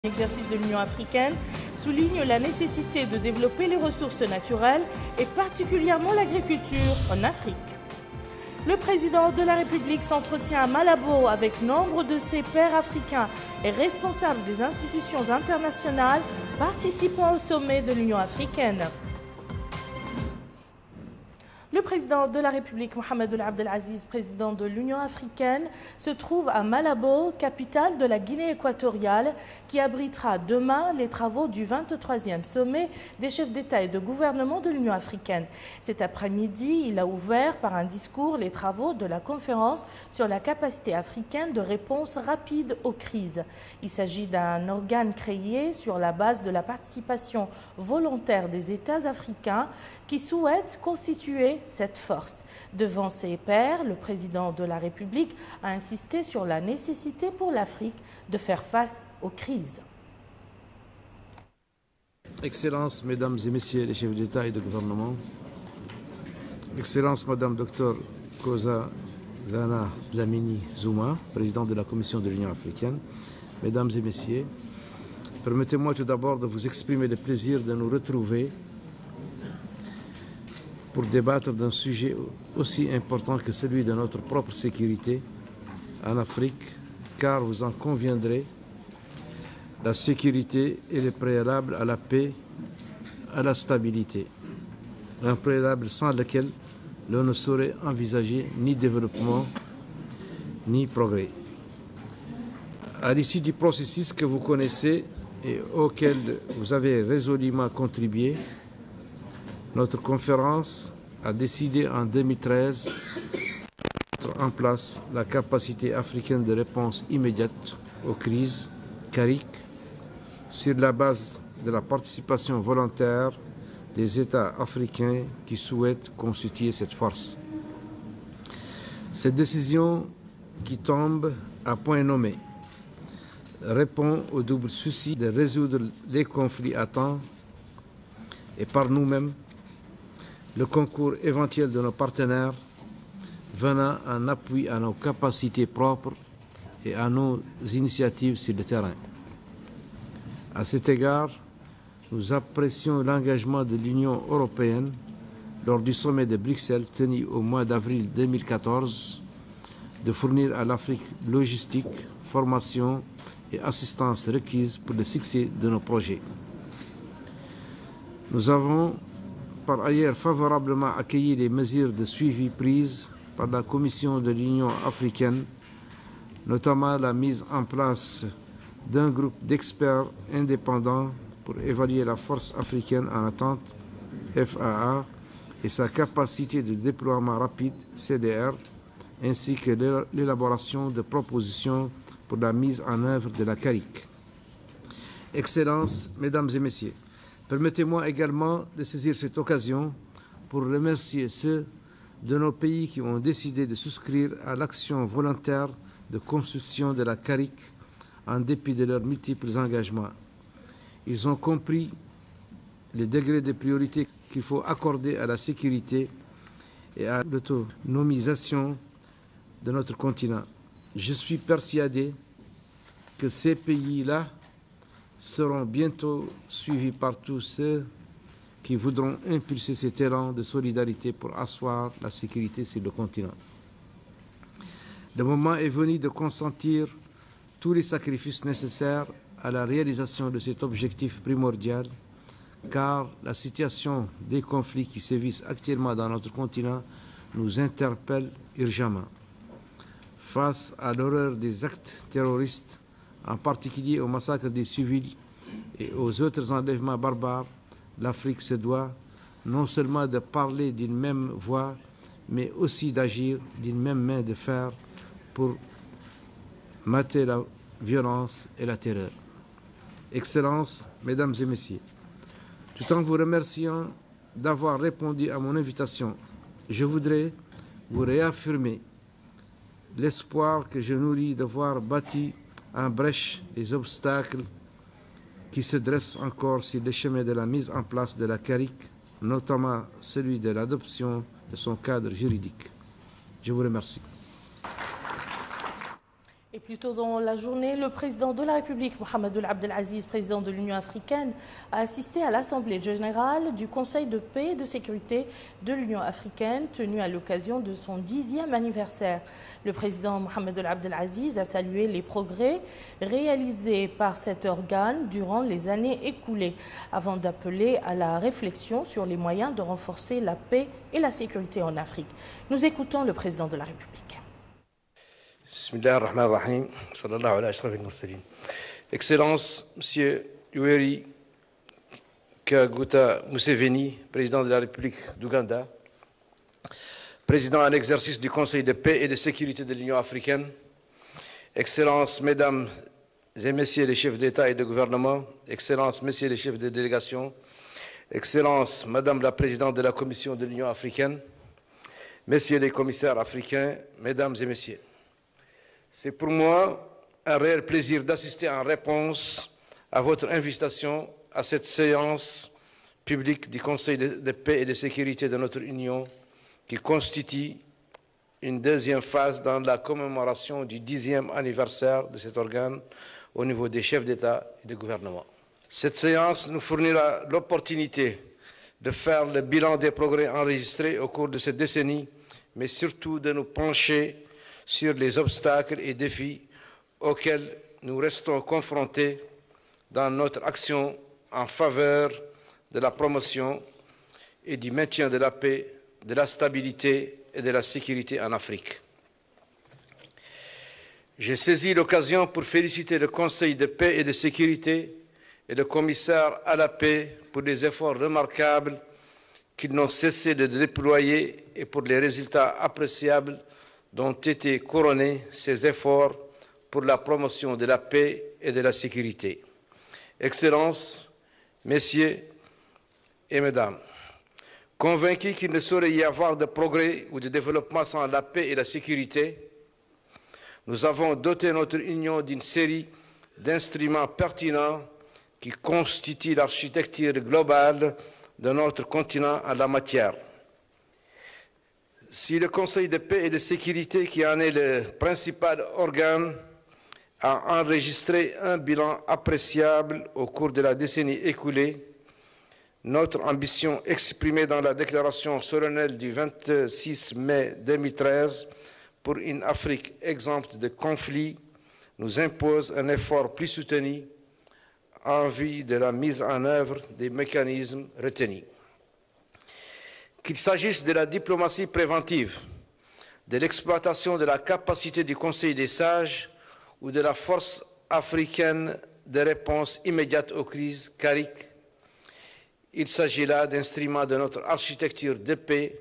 L'exercice de l'Union africaine souligne la nécessité de développer les ressources naturelles et particulièrement l'agriculture en Afrique. Le président de la République s'entretient à Malabo avec nombre de ses pairs africains et responsables des institutions internationales participant au sommet de l'Union africaine. Le président de la République, Mohamed Ould Abdel Aziz, président de l'Union africaine, se trouve à Malabo, capitale de la Guinée équatoriale, qui abritera demain les travaux du 23e sommet des chefs d'État et de gouvernement de l'Union africaine. Cet après-midi, il a ouvert par un discours les travaux de la conférence sur la capacité africaine de réponse rapide aux crises. Il s'agit d'un organe créé sur la base de la participation volontaire des États africains qui souhaitent constituer cette force. Devant ses pairs, le président de la République a insisté sur la nécessité pour l'Afrique de faire face aux crises. Excellences, Mesdames et Messieurs les chefs d'État et de gouvernement, Excellence Madame Dr Nkosazana Dlamini Zuma, présidente de la Commission de l'Union africaine, Mesdames et Messieurs, permettez-moi tout d'abord de vous exprimer le plaisir de nous retrouver pour débattre d'un sujet aussi important que celui de notre propre sécurité en Afrique, car vous en conviendrez, la sécurité est le préalable à la paix, à la stabilité. Un préalable sans lequel l'on ne saurait envisager ni développement, ni progrès. À l'issue du processus que vous connaissez et auquel vous avez résolument contribué, notre conférence a décidé en 2013 de mettre en place la capacité africaine de réponse immédiate aux crises, CARIC, sur la base de la participation volontaire des États africains qui souhaitent constituer cette force. Cette décision qui tombe à point nommé répond au double souci de résoudre les conflits à temps et par nous-mêmes, le concours éventuel de nos partenaires venant en appui à nos capacités propres et à nos initiatives sur le terrain. À cet égard, nous apprécions l'engagement de l'Union européenne lors du sommet de Bruxelles tenu au mois d'avril 2014 de fournir à l'Afrique logistique, formation et assistance requises pour le succès de nos projets. Nous avons par ailleurs favorablement accueilli les mesures de suivi prises par la Commission de l'Union africaine, notamment la mise en place d'un groupe d'experts indépendants pour évaluer la force africaine en attente, FAA, et sa capacité de déploiement rapide, CDR, ainsi que l'élaboration de propositions pour la mise en œuvre de la CARIC. Excellences, Mesdames et Messieurs, permettez-moi également de saisir cette occasion pour remercier ceux de nos pays qui ont décidé de souscrire à l'action volontaire de construction de la CARIC en dépit de leurs multiples engagements. Ils ont compris le degré de priorité qu'il faut accorder à la sécurité et à l'autonomisation de notre continent. Je suis persuadé que ces pays-là seront bientôt suivis par tous ceux qui voudront impulser cet élan de solidarité pour asseoir la sécurité sur le continent. Le moment est venu de consentir tous les sacrifices nécessaires à la réalisation de cet objectif primordial, car la situation des conflits qui sévissent actuellement dans notre continent nous interpelle urgemment. Face à l'horreur des actes terroristes, en particulier au massacre des civils et aux autres enlèvements barbares, l'Afrique se doit non seulement de parler d'une même voix, mais aussi d'agir d'une même main de fer pour mater la violence et la terreur. Excellences, Mesdames et Messieurs, tout en vous remerciant d'avoir répondu à mon invitation, je voudrais vous réaffirmer l'espoir que je nourris de voir bâti en brèche les obstacles qui se dressent encore sur le chemin de la mise en place de la CARIC, notamment celui de l'adoption de son cadre juridique. Je vous remercie. Et plus tôt dans la journée, le président de la République, Mohamed Abdel Aziz, président de l'Union africaine, a assisté à l'Assemblée générale du Conseil de paix et de sécurité de l'Union africaine, tenue à l'occasion de son 10e anniversaire. Le président Mohamed Abdel Aziz a salué les progrès réalisés par cet organe durant les années écoulées, avant d'appeler à la réflexion sur les moyens de renforcer la paix et la sécurité en Afrique. Nous écoutons le président de la République. Bismillahirrahmanirrahim. Sallallahu alayhi wa sallam. Excellence, Monsieur Yoweri Kaguta Museveni, président de la République d'Ouganda, président en exercice du Conseil de paix et de sécurité de l'Union africaine, Excellences, Mesdames et Messieurs les chefs d'État et de gouvernement, Excellences, Messieurs les chefs de délégation, Excellences, Madame la Présidente de la Commission de l'Union africaine, Messieurs les commissaires africains, Mesdames et Messieurs. C'est pour moi un réel plaisir d'assister en réponse à votre invitation à cette séance publique du Conseil de paix et de sécurité de notre Union qui constitue une deuxième phase dans la commémoration du 10e anniversaire de cet organe au niveau des chefs d'État et de gouvernement. Cette séance nous fournira l'opportunité de faire le bilan des progrès enregistrés au cours de cette décennie, mais surtout de nous pencher sur les obstacles et défis auxquels nous restons confrontés dans notre action en faveur de la promotion et du maintien de la paix, de la stabilité et de la sécurité en Afrique. J'ai saisi l'occasion pour féliciter le Conseil de paix et de sécurité et le commissaire à la paix pour les efforts remarquables qu'ils n'ont cessé de déployer et pour les résultats appréciables dont été couronnés ces efforts pour la promotion de la paix et de la sécurité. Excellences, Messieurs et Mesdames, convaincus qu'il ne saurait y avoir de progrès ou de développement sans la paix et la sécurité, nous avons doté notre Union d'une série d'instruments pertinents qui constituent l'architecture globale de notre continent en la matière. Si le Conseil de paix et de sécurité, qui en est le principal organe, a enregistré un bilan appréciable au cours de la décennie écoulée, notre ambition exprimée dans la déclaration solennelle du 26 mai 2013 pour une Afrique exempte de conflits nous impose un effort plus soutenu en vue de la mise en œuvre des mécanismes retenus. Qu'il s'agisse de la diplomatie préventive, de l'exploitation de la capacité du Conseil des sages ou de la force africaine de réponse immédiate aux crises CARIC, il s'agit là d'instruments de notre architecture de paix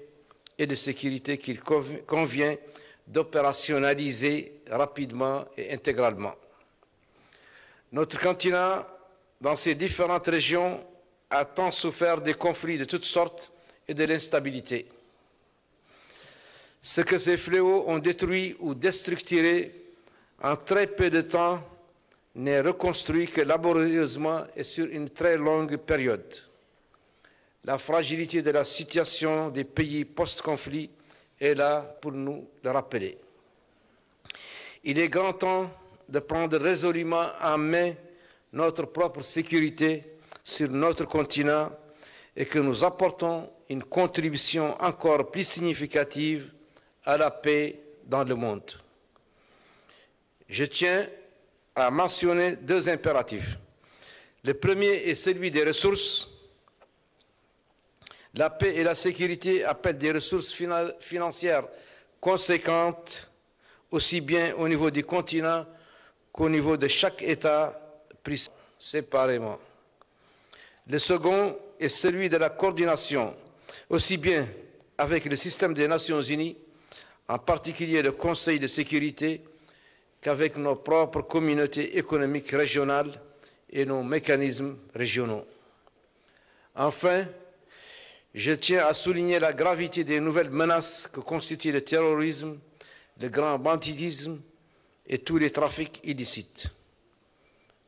et de sécurité qu'il convient d'opérationnaliser rapidement et intégralement. Notre continent, dans ses différentes régions, a tant souffert des conflits de toutes sortes et de l'instabilité. Ce que ces fléaux ont détruit ou déstructuré en très peu de temps n'est reconstruit que laborieusement et sur une très longue période. La fragilité de la situation des pays post-conflit est là pour nous le rappeler. Il est grand temps de prendre résolument en main notre propre sécurité sur notre continent et que nous apportons une contribution encore plus significative à la paix dans le monde. Je tiens à mentionner deux impératifs. Le premier est celui des ressources. La paix et la sécurité appellent des ressources financières conséquentes, aussi bien au niveau du continent qu'au niveau de chaque État pris séparément. Le second est celui de la coordination, aussi bien avec le système des Nations Unies, en particulier le Conseil de sécurité, qu'avec nos propres communautés économiques régionales et nos mécanismes régionaux. Enfin, je tiens à souligner la gravité des nouvelles menaces que constituent le terrorisme, le grand banditisme et tous les trafics illicites.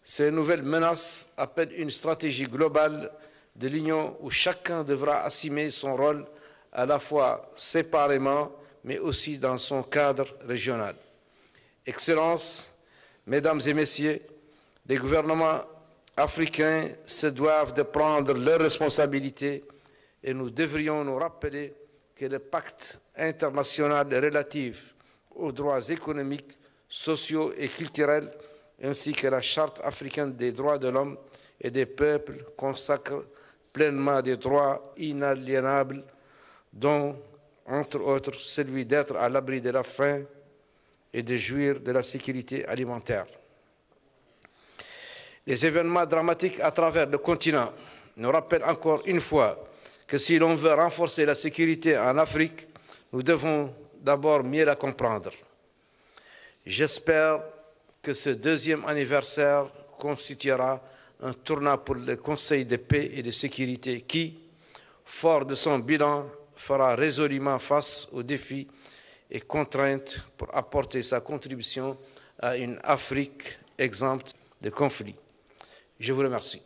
Ces nouvelles menaces appellent une stratégie globale de l'Union où chacun devra assumer son rôle à la fois séparément, mais aussi dans son cadre régional. Excellences, Mesdames et Messieurs, les gouvernements africains se doivent de prendre leurs responsabilités et nous devrions nous rappeler que le pacte international relatif aux droits économiques, sociaux et culturels, ainsi que la Charte africaine des droits de l'homme et des peuples consacrent pleinement des droits inaliénables, dont, entre autres, celui d'être à l'abri de la faim et de jouir de la sécurité alimentaire. Les événements dramatiques à travers le continent nous rappellent encore une fois que si l'on veut renforcer la sécurité en Afrique, nous devons d'abord mieux la comprendre. J'espère que ce deuxième anniversaire constituera un tournant pour le Conseil de paix et de sécurité qui, fort de son bilan, fera résolument face aux défis et contraintes pour apporter sa contribution à une Afrique exempte de conflits. Je vous remercie.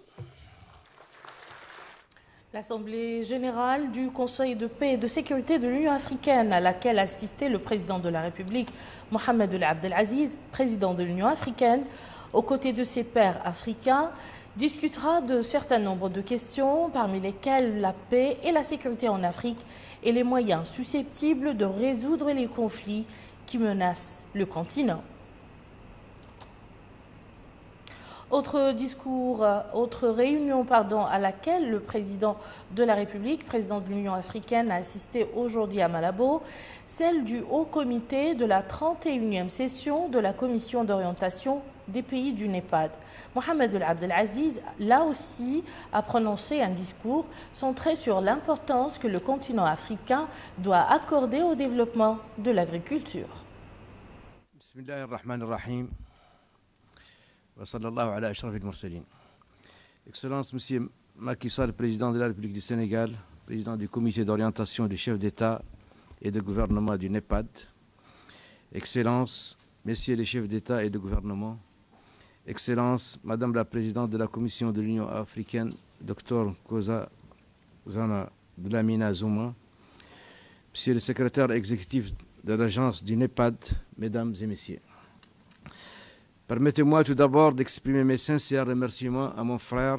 L'Assemblée générale du Conseil de paix et de sécurité de l'Union africaine, à laquelle assistait le président de la République, Mohamed Abdel Aziz, président de l'Union africaine, aux côtés de ses pairs africains, discutera de certain nombre de questions, parmi lesquelles la paix et la sécurité en Afrique et les moyens susceptibles de résoudre les conflits qui menacent le continent. Autre réunion à laquelle le président de la République, président de l'Union africaine, a assisté aujourd'hui à Malabo, celle du Haut Comité de la 31e session de la Commission d'orientation des pays du NEPAD. Mohamed Abdel Aziz, là aussi, a prononcé un discours centré sur l'importance que le continent africain doit accorder au développement de l'agriculture. Bismillahirrahmanirrahim. Excellence, Monsieur Macky Sall, président de la République du Sénégal, président du comité d'orientation des chefs d'État et de gouvernement du NEPAD. Excellence, Messieurs les chefs d'État et de gouvernement. Excellence, Madame la présidente de la Commission de l'Union africaine, Dr Nkosazana Dlamini Zuma. Monsieur le secrétaire exécutif de l'agence du NEPAD, Mesdames et Messieurs. Permettez-moi tout d'abord d'exprimer mes sincères remerciements à mon frère,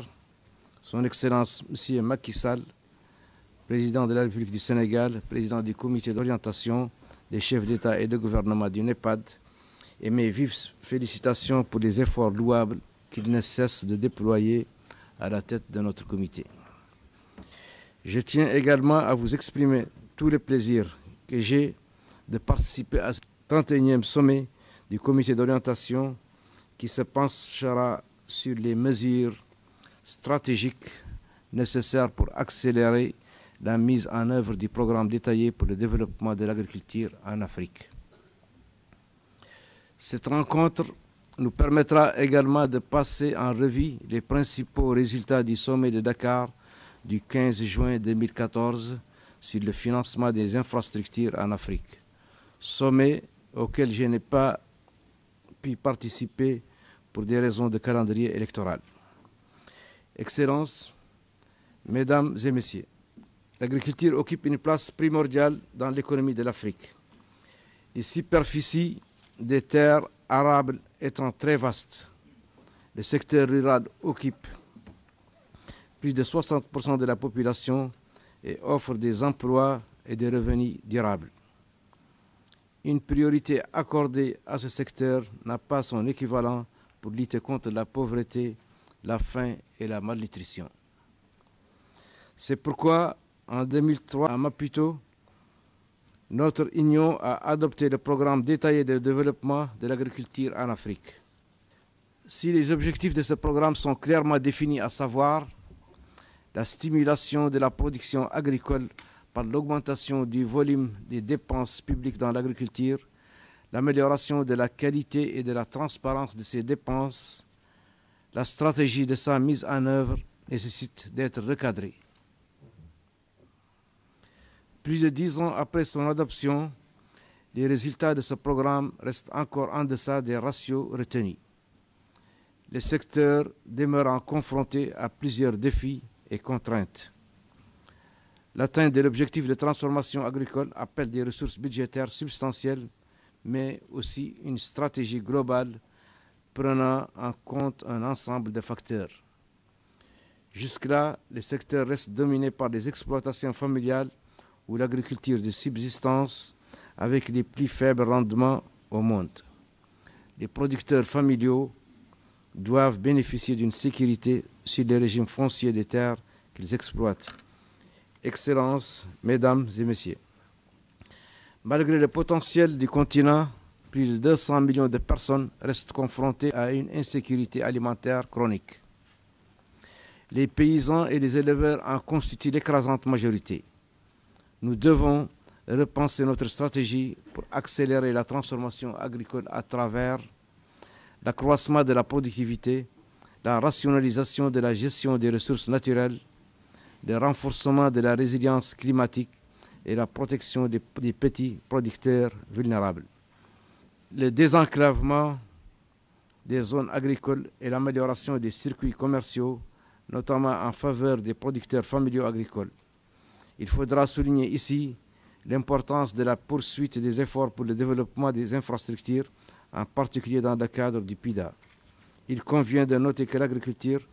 son Excellence M. Macky Sall, président de la République du Sénégal, président du comité d'orientation des chefs d'État et de gouvernement du NEPAD, et mes vives félicitations pour les efforts louables qu'il ne cesse de déployer à la tête de notre comité. Je tiens également à vous exprimer tout le plaisir que j'ai de participer à ce 31e sommet du comité d'orientation qui se penchera sur les mesures stratégiques nécessaires pour accélérer la mise en œuvre du programme détaillé pour le développement de l'agriculture en Afrique. Cette rencontre nous permettra également de passer en revue les principaux résultats du sommet de Dakar du 15 juin 2014 sur le financement des infrastructures en Afrique, sommet auquel je n'ai pas pu participer pour des raisons de calendrier électoral. Excellences, Mesdames et Messieurs, l'agriculture occupe une place primordiale dans l'économie de l'Afrique. Les superficies des terres arables étant très vastes, le secteur rural occupe plus de 60% de la population et offre des emplois et des revenus durables. Une priorité accordée à ce secteur n'a pas son équivalent pour lutter contre la pauvreté, la faim et la malnutrition. C'est pourquoi, en 2003, à Maputo, notre Union a adopté le programme détaillé de développement de l'agriculture en Afrique. Si les objectifs de ce programme sont clairement définis, à savoir la stimulation de la production agricole par l'augmentation du volume des dépenses publiques dans l'agriculture, l'amélioration de la qualité et de la transparence de ces dépenses, la stratégie de sa mise en œuvre nécessite d'être recadrée. Plus de 10 ans après son adoption, les résultats de ce programme restent encore en deçà des ratios retenus. Le secteur demeurant confronté à plusieurs défis et contraintes. L'atteinte de l'objectif de transformation agricole appelle des ressources budgétaires substantielles, mais aussi une stratégie globale prenant en compte un ensemble de facteurs. Jusque-là, le secteur reste dominé par des exploitations familiales ou l'agriculture de subsistance avec les plus faibles rendements au monde. Les producteurs familiaux doivent bénéficier d'une sécurité sur les régimes fonciers des terres qu'ils exploitent. Excellences, Mesdames et Messieurs, malgré le potentiel du continent, plus de 200 millions de personnes restent confrontées à une insécurité alimentaire chronique. Les paysans et les éleveurs en constituent l'écrasante majorité. Nous devons repenser notre stratégie pour accélérer la transformation agricole à travers l'accroissement de la productivité, la rationalisation de la gestion des ressources naturelles, le renforcement de la résilience climatique et la protection des petits producteurs vulnérables. Le désenclavement des zones agricoles et l'amélioration des circuits commerciaux, notamment en faveur des producteurs familiaux agricoles. Il faudra souligner ici l'importance de la poursuite des efforts pour le développement des infrastructures, en particulier dans le cadre du PIDA. Il convient de noter que l'agriculture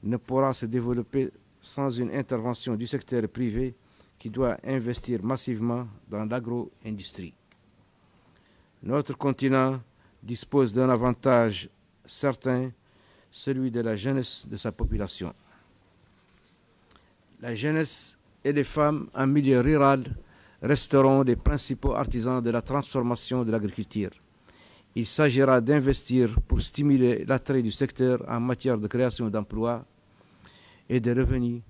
ne pourra se développer sans une intervention du secteur privé qui doit investir massivement dans l'agro-industrie. Notre continent dispose d'un avantage certain, celui de la jeunesse de sa population. La jeunesse et les femmes en milieu rural resteront les principaux artisans de la transformation de l'agriculture. Il s'agira d'investir pour stimuler l'attrait du secteur en matière de création d'emplois et de revenus,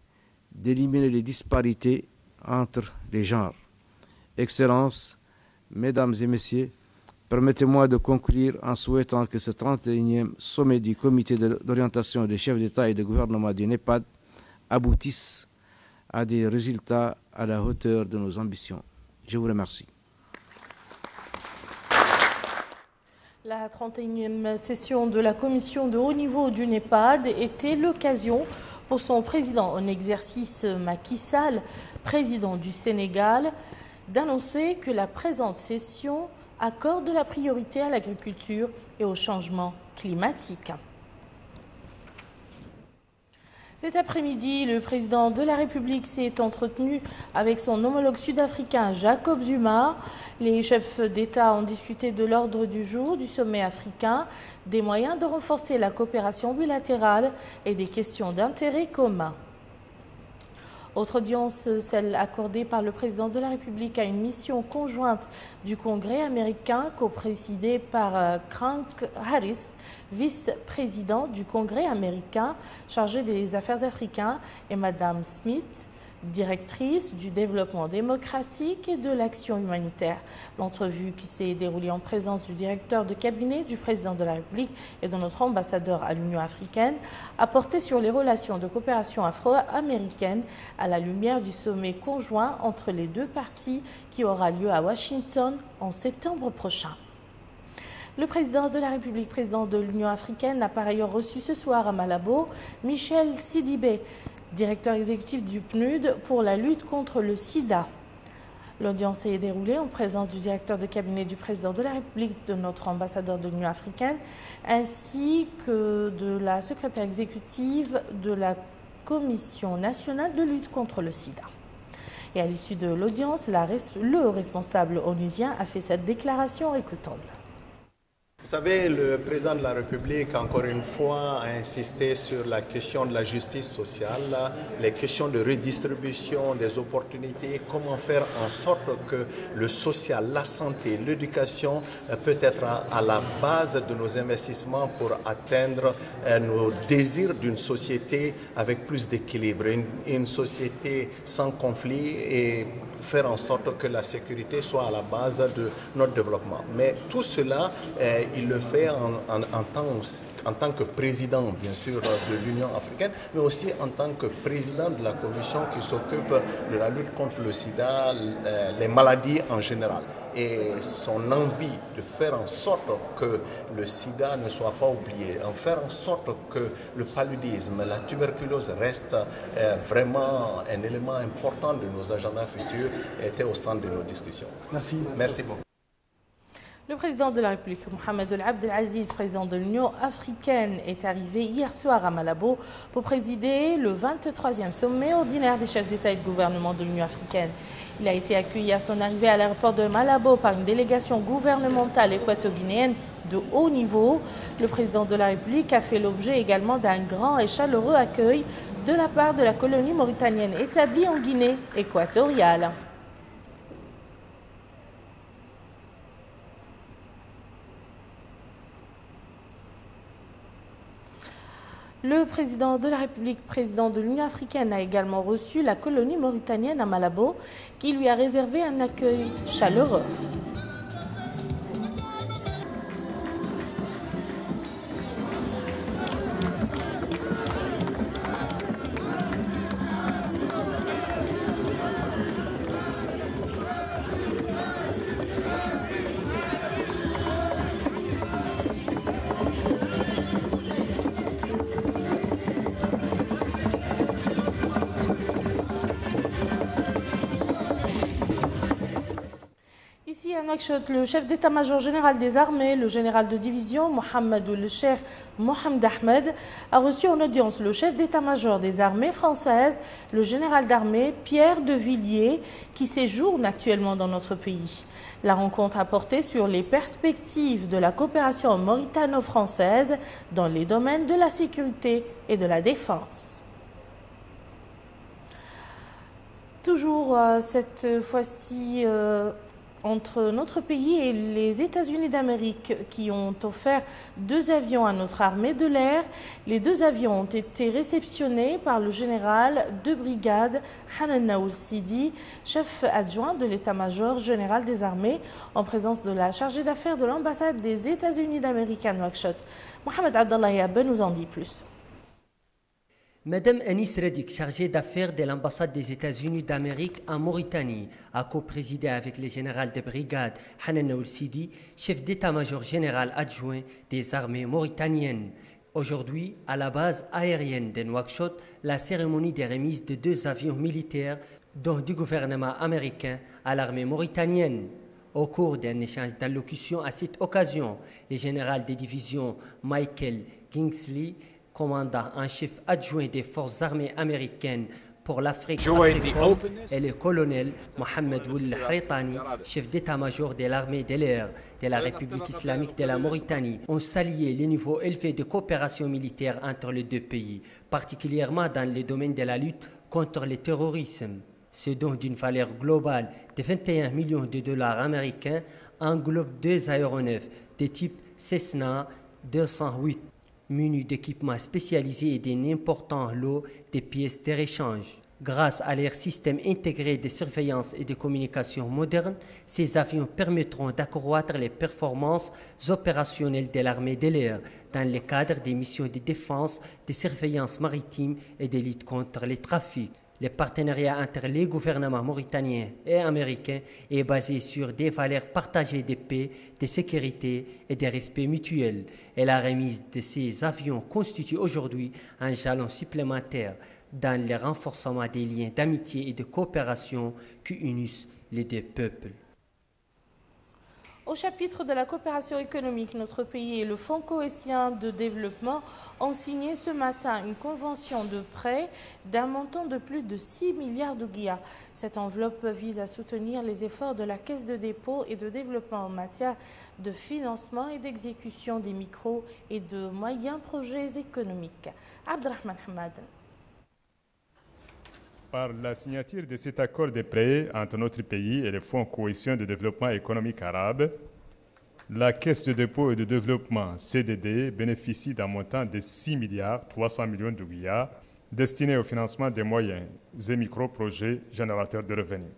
d'éliminer les disparités entre les genres. Excellences, Mesdames et Messieurs, permettez-moi de conclure en souhaitant que ce 31e sommet du comité d'orientation des chefs d'État et de gouvernement du NEPAD aboutisse à des résultats à la hauteur de nos ambitions. Je vous remercie. La 31e session de la commission de haut niveau du NEPAD était l'occasion pour son président en exercice Macky Sall, président du Sénégal, d'annoncer que la présente session accorde la priorité à l'agriculture et au changement climatique. Cet après-midi, le président de la République s'est entretenu avec son homologue sud-africain Jacob Zuma. Les chefs d'État ont discuté de l'ordre du jour du sommet africain, des moyens de renforcer la coopération bilatérale et des questions d'intérêt commun. Autre audience, celle accordée par le président de la République à une mission conjointe du Congrès américain, coprésidée par Frank Harris, vice-président du Congrès américain chargé des affaires africaines, et Madame Smith, directrice du développement démocratique et de l'action humanitaire. L'entrevue qui s'est déroulée en présence du directeur de cabinet du président de la République et de notre ambassadeur à l'Union africaine a porté sur les relations de coopération afro-américaine à la lumière du sommet conjoint entre les deux parties qui aura lieu à Washington en septembre prochain. Le président de la République, président de l'Union africaine, a par ailleurs reçu ce soir à Malabo Michel Sidibé, directeur exécutif du PNUD pour la lutte contre le sida. L'audience s'est déroulée en présence du directeur de cabinet du président de la République, de notre ambassadeur de l'Union africaine, ainsi que de la secrétaire exécutive de la Commission nationale de lutte contre le sida. Et à l'issue de l'audience, le responsable onusien a fait cette déclaration, écoutons-le. Vous savez, le président de la République, encore une fois, a insisté sur la question de la justice sociale, les questions de redistribution des opportunités, comment faire en sorte que le social, la santé, l'éducation peut être à la base de nos investissements pour atteindre nos désirs d'une société avec plus d'équilibre, une société sans conflit et faire en sorte que la sécurité soit à la base de notre développement. Mais tout cela, il le fait en tant que président, bien sûr, de l'Union africaine, mais aussi en tant que président de la commission qui s'occupe de la lutte contre le sida, les maladies en général. Et son envie de faire en sorte que le sida ne soit pas oublié, en faire en sorte que le paludisme, la tuberculose reste vraiment un élément important de nos agendas futurs était au centre de nos discussions. Merci. Merci beaucoup. Le président de la République, Mohamed Abdel Aziz, président de l'Union africaine, est arrivé hier soir à Malabo pour présider le 23e sommet ordinaire des chefs d'État et de gouvernement de l'Union africaine. Il a été accueilli à son arrivée à l'aéroport de Malabo par une délégation gouvernementale équato-guinéenne de haut niveau. Le président de la République a fait l'objet également d'un grand et chaleureux accueil de la part de la colonie mauritanienne établie en Guinée équatoriale. Le président de la République, président de l'Union africaine, a également reçu la colonie mauritanienne à Malabo, qui lui a réservé un accueil chaleureux. Ici à Nouakchott, le chef d'état-major général des armées, le général de division Mohamed el-Cheikh Mohamed Ahmed, a reçu en audience le chef d'état-major des armées françaises, le général d'armée Pierre de Villiers, qui séjourne actuellement dans notre pays. La rencontre a porté sur les perspectives de la coopération mauritano-française dans les domaines de la sécurité et de la défense. Toujours cette fois-ci entre notre pays et les États-Unis d'Amérique qui ont offert 2 avions à notre armée de l'air. Les 2 avions ont été réceptionnés par le général de brigade Hanan Naoul Sidi, chef adjoint de l'état-major général des armées, en présence de la chargée d'affaires de l'ambassade des États-Unis d'Amérique à Nouakchott. Mohamed Abdallah Yabe nous en dit plus. Madame Anis Redik, chargée d'affaires de l'ambassade des États-Unis d'Amérique en Mauritanie, a co-présidé avec le général de brigade Hanan Naoul Sidi, chef d'état-major général adjoint des armées mauritaniennes. Aujourd'hui, à la base aérienne de Nouakchott, la cérémonie de remise de 2 avions militaires, dont du gouvernement américain à l'armée mauritanienne. Au cours d'un échange d'allocutions à cette occasion, le général de division Michael Kingsley, commandant en chef adjoint des forces armées américaines pour l'Afrique et le colonel Mohamed Ould Haritani, chef d'état-major de l'armée de l'air de la République islamique de la Mauritanie, ont salué le niveau élevé de coopération militaire entre les 2 pays, particulièrement dans le domaine de la lutte contre le terrorisme. Ce don d'une valeur globale de 21 millions de dollars américains englobe 2 aéronefs de type Cessna 208. Munis d'équipements spécialisés et d'un important lot de pièces de rechange. Grâce à leur système intégré de surveillance et de communication moderne, ces avions permettront d'accroître les performances opérationnelles de l'armée de l'air dans le cadre des missions de défense, de surveillance maritime et de lutte contre les trafics. Le partenariat entre les gouvernements mauritaniens et américains est basé sur des valeurs partagées de paix, de sécurité et de respect mutuel. Et la remise de ces avions constitue aujourd'hui un jalon supplémentaire dans le renforcement des liens d'amitié et de coopération qui unissent les 2 peuples. Au chapitre de la coopération économique, notre pays et le Fonds cohésien de développement ont signé ce matin une convention de prêt d'un montant de plus de 6 milliards de guias. Cette enveloppe vise à soutenir les efforts de la Caisse de dépôt et de développement en matière de financement et d'exécution des micros et de moyens projets économiques. Abdelrahman Hamad. Par la signature de cet accord de prêt entre notre pays et le Fonds cohésien de développement économique arabe, la Caisse de dépôt et de développement CDD bénéficie d'un montant de 6 milliards 300 millions de guias destinés au financement des moyens et micro-projets générateurs de revenus.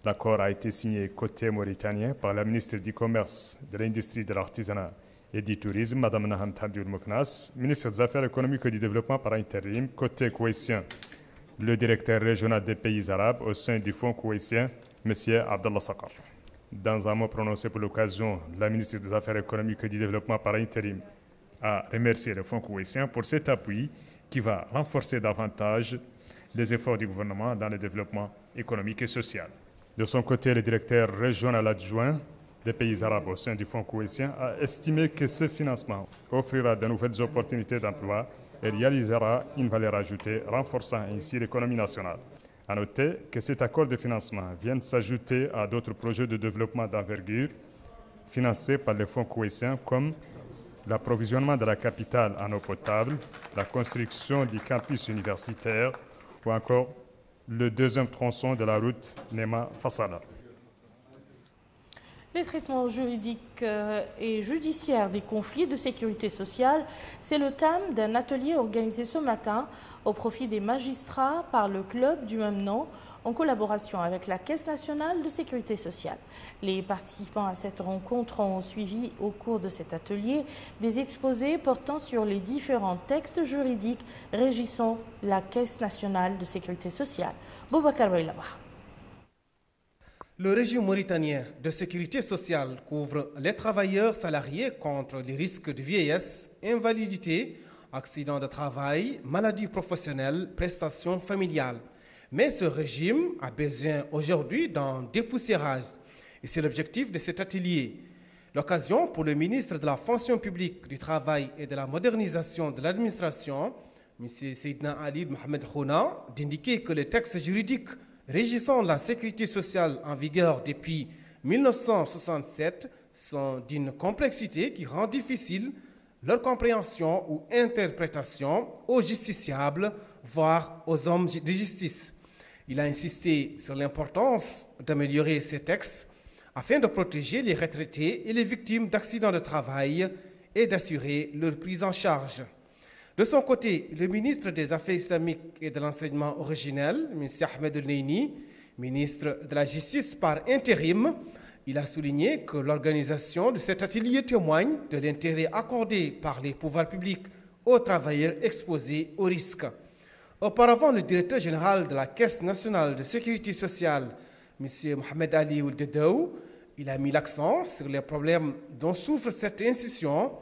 L'accord a été signé côté mauritanien par la ministre du Commerce, de l'Industrie, de l'Artisanat et du Tourisme, Mme Naham Tadioul Mouknas, ministre des Affaires économiques et du Développement par intérim, côté cohésien, le directeur régional des pays arabes au sein du Fonds cohésien, M. Abdallah Sakar. Dans un mot prononcé pour l'occasion, la ministre des Affaires économiques et du Développement par intérim a remercié le Fonds cohésien pour cet appui qui va renforcer davantage les efforts du gouvernement dans le développement économique et social. De son côté, le directeur régional adjoint des pays arabes au sein du Fonds cohésien a estimé que ce financement offrira de nouvelles opportunités d'emploi et réalisera une valeur ajoutée, renforçant ainsi l'économie nationale. À noter que cet accord de financement vient s'ajouter à d'autres projets de développement d'envergure financés par les fonds cohésiens comme l'approvisionnement de la capitale en eau potable, la construction du campus universitaire ou encore le deuxième tronçon de la route Néma-Fassala. Les traitements juridiques et judiciaires des conflits de sécurité sociale, c'est le thème d'un atelier organisé ce matin au profit des magistrats par le club du même nom, en collaboration avec la Caisse nationale de sécurité sociale. Les participants à cette rencontre ont suivi au cours de cet atelier des exposés portant sur les différents textes juridiques régissant la Caisse nationale de sécurité sociale. Boubacar Wailaba. Le régime mauritanien de sécurité sociale couvre les travailleurs salariés contre les risques de vieillesse, invalidité, accidents de travail, maladies professionnelles, prestations familiales. Mais ce régime a besoin aujourd'hui d'un dépoussiérage. Et c'est l'objectif de cet atelier. L'occasion pour le ministre de la Fonction publique, du Travail et de la Modernisation de l'administration, M. Seydina Ali Mohamed Khouna, d'indiquer que les textes juridiques régissant la sécurité sociale en vigueur depuis 1967 sont d'une complexité qui rend difficile leur compréhension ou interprétation aux justiciables, voire aux hommes de justice. Il a insisté sur l'importance d'améliorer ces textes afin de protéger les retraités et les victimes d'accidents de travail et d'assurer leur prise en charge. De son côté, le ministre des Affaires islamiques et de l'enseignement originel, M. Ahmed El-Neini, ministre de la Justice par intérim, il a souligné que l'organisation de cet atelier témoigne de l'intérêt accordé par les pouvoirs publics aux travailleurs exposés aux risques. Auparavant, le directeur général de la Caisse nationale de sécurité sociale, M. Mohamed Ali Ould-Dedaou, il a mis l'accent sur les problèmes dont souffre cette institution,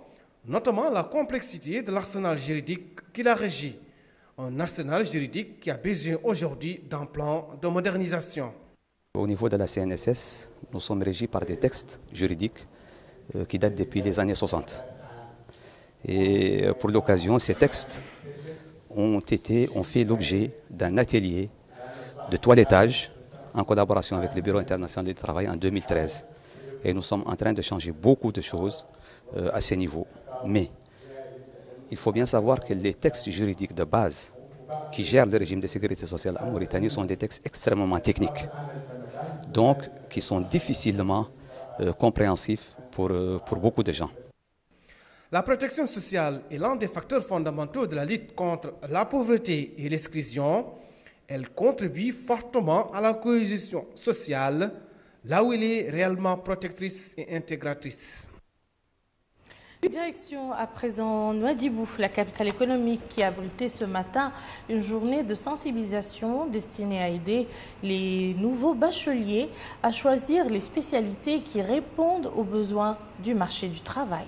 notamment la complexité de l'arsenal juridique qui la régit. Un arsenal juridique qui a besoin aujourd'hui d'un plan de modernisation. Au niveau de la CNSS, nous sommes régis par des textes juridiques qui datent depuis les années 60. Et pour l'occasion, ces textes ont fait l'objet d'un atelier de toilettage en collaboration avec le Bureau international du travail en 2013. Et nous sommes en train de changer beaucoup de choses à ce niveau. Mais il faut bien savoir que les textes juridiques de base qui gèrent le régime de sécurité sociale en Mauritanie sont des textes extrêmement techniques, donc qui sont difficilement compréhensifs pour beaucoup de gens. La protection sociale est l'un des facteurs fondamentaux de la lutte contre la pauvreté et l'exclusion. Elle contribue fortement à la cohésion sociale, là où elle est réellement protectrice et intégratrice. Direction à présent Nouadhibou, la capitale économique qui a abrité ce matin une journée de sensibilisation destinée à aider les nouveaux bacheliers à choisir les spécialités qui répondent aux besoins du marché du travail.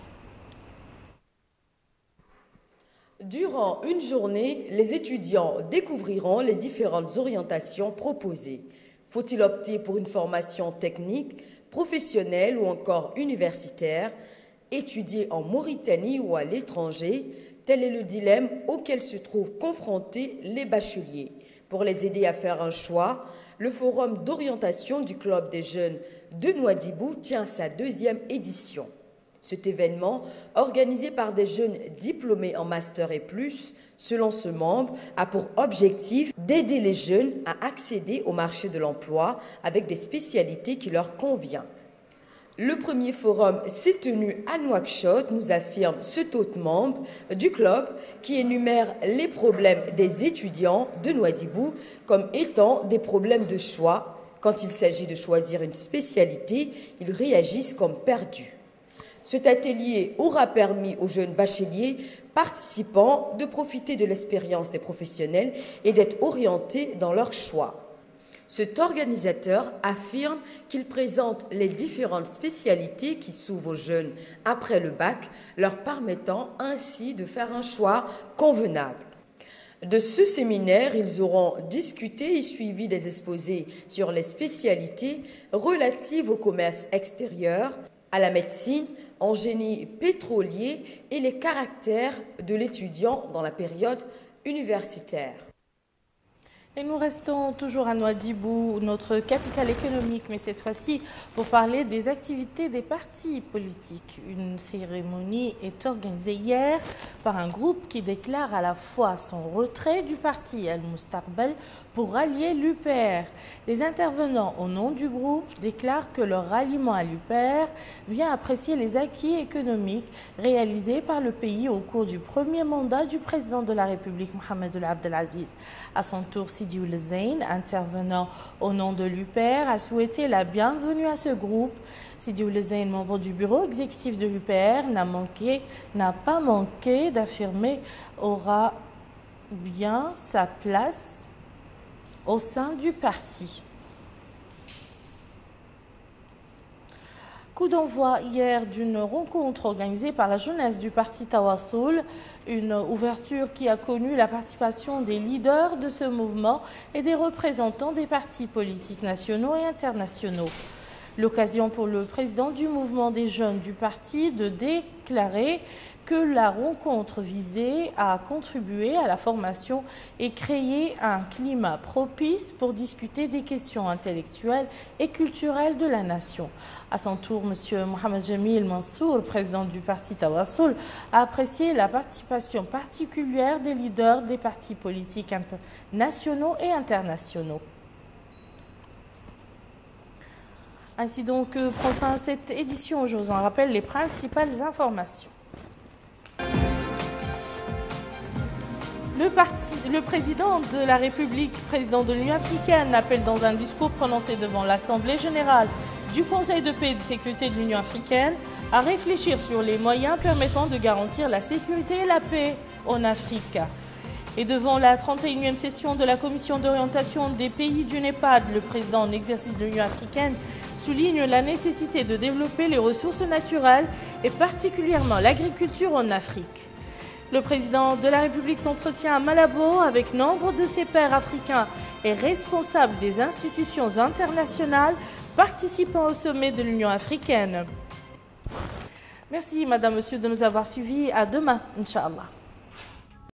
Durant une journée, les étudiants découvriront les différentes orientations proposées. Faut-il opter pour une formation technique, professionnelle ou encore universitaire ? Étudier en Mauritanie ou à l'étranger, tel est le dilemme auquel se trouvent confrontés les bacheliers. Pour les aider à faire un choix, le forum d'orientation du Club des jeunes de Nouadhibou tient sa 2e édition. Cet événement, organisé par des jeunes diplômés en master et plus, selon ce membre, a pour objectif d'aider les jeunes à accéder au marché de l'emploi avec des spécialités qui leur conviennent. Le premier forum s'est tenu à Nouakchott, nous affirme cet autre membre du club qui énumère les problèmes des étudiants de Nouadhibou comme étant des problèmes de choix. Quand il s'agit de choisir une spécialité, ils réagissent comme perdus. Cet atelier aura permis aux jeunes bacheliers participants de profiter de l'expérience des professionnels et d'être orientés dans leur choix. Cet organisateur affirme qu'il présente les différentes spécialités qui s'ouvrent aux jeunes après le bac, leur permettant ainsi de faire un choix convenable. De ce séminaire, ils auront discuté et suivi des exposés sur les spécialités relatives au commerce extérieur, à la médecine, en génie pétrolier et les caractères de l'étudiant dans la période universitaire. Et nous restons toujours à Nouadhibou, notre capitale économique, mais cette fois-ci pour parler des activités des partis politiques. Une cérémonie est organisée hier par un groupe qui déclare à la fois son retrait du parti Al-Mustaqbal pour rallier l'UPR. Les intervenants au nom du groupe déclarent que leur ralliement à l'UPR vient apprécier les acquis économiques réalisés par le pays au cours du premier mandat du président de la République, Mohamed Abdel Aziz. À son tour, Sidi Ould Zeine, intervenant au nom de l'UPR, a souhaité la bienvenue à ce groupe. Sidi Ould Zeine, membre du bureau exécutif de l'UPR, n'a pas manqué d'affirmer aura bien sa place au sein du parti. Coup d'envoi hier d'une rencontre organisée par la jeunesse du parti Tawassoul, une ouverture qui a connu la participation des leaders de ce mouvement et des représentants des partis politiques nationaux et internationaux. L'occasion pour le président du mouvement des jeunes du parti de déclarer que la rencontre visait à contribuer à la formation et créer un climat propice pour discuter des questions intellectuelles et culturelles de la nation. À son tour, M. Mohamed Jamil Mansour, président du parti Tawassoul, a apprécié la participation particulière des leaders des partis politiques nationaux et internationaux. Ainsi donc prend fin cette édition. Je vous en rappelle les principales informations. Le président de la République, président de l'Union africaine, appelle dans un discours prononcé devant l'Assemblée générale du Conseil de paix et de sécurité de l'Union africaine à réfléchir sur les moyens permettant de garantir la sécurité et la paix en Afrique. Et devant la 31e session de la Commission d'orientation des pays du NEPAD, le président en exercice de l'Union africaine souligne la nécessité de développer les ressources naturelles et particulièrement l'agriculture en Afrique. Le président de la République s'entretient à Malabo avec nombre de ses pairs africains et responsables des institutions internationales participant au sommet de l'Union africaine. Merci, Madame, Monsieur, de nous avoir suivis. À demain, Inch'Allah.